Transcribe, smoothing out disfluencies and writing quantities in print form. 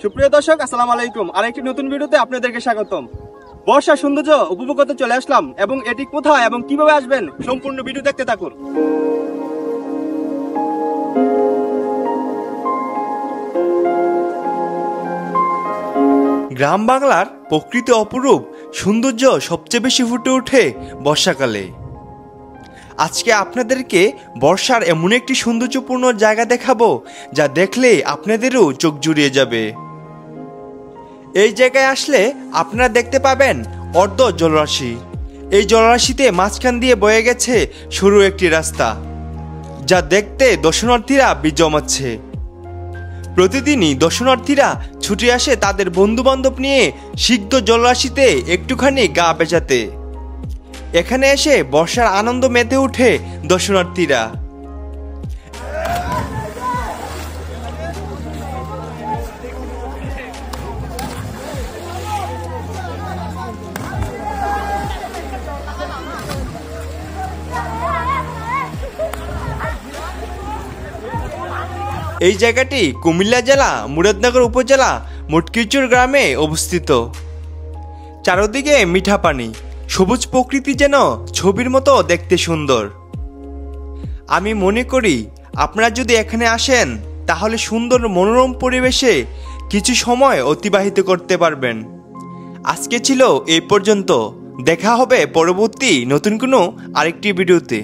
সুপ্রিয় দর্শক, আসসালামু আলাইকুম। আরেকটি নতুন ভিডিওতে আপনাদেরকে স্বাগতম। বর্ষার সৌন্দর্য উপভোগ করতে চলে আসলাম এবং এটি কোথায় এবং কিভাবে আসবেন সম্পূর্ণ ভিডিও দেখতে থাকুন। গ্রাম বাংলার প্রকৃতি অপরূপ সৌন্দর্য সবচেয়ে বেশি ফুটে ওঠে বর্ষাকালে। আজকে আপনাদেরকে বর্ষার এমন একটি সৌন্দর্যপূর্ণ জায়গা দেখাবো যা দেখলে আপনাদেরও চোখ জুড়িয়ে যাবে। এই জায়গায় আসলে আপনারা দেখতে পাবেন অর্ধ জলরাশি। এই জলরাশিতে মাঝখান দিয়ে বয়ে গেছে সরু একটি রাস্তা, যা দেখতে দর্শনার্থীরা ভিড় জমাচ্ছে। প্রতিদিনই দর্শনার্থীরা ছুটে আসে তাদের বন্ধু বান্ধব নিয়ে সিক্ত জলরাশিতে একটুখানি গা ভেজাতে। এখানে এসে বর্ষার আনন্দ মেতে ওঠে দর্শনার্থীরা। এই জায়গাটি কুমিল্লা জেলা মুরাদনগর উপজেলা মটকিরচর গ্রামে অবস্থিত। চারদিকে মিঠা পানি, সবুজ প্রকৃতি যেন ছবির মতো দেখতে সুন্দর। আমি মনে করি আপনারা যদি এখানে আসেন তাহলে সুন্দর মনোরম পরিবেশে কিছু সময় অতিবাহিত করতে পারবেন। আজকে ছিল এই পর্যন্ত। দেখা হবে পরবর্তী নতুন কোনো আরেকটি ভিডিওতে।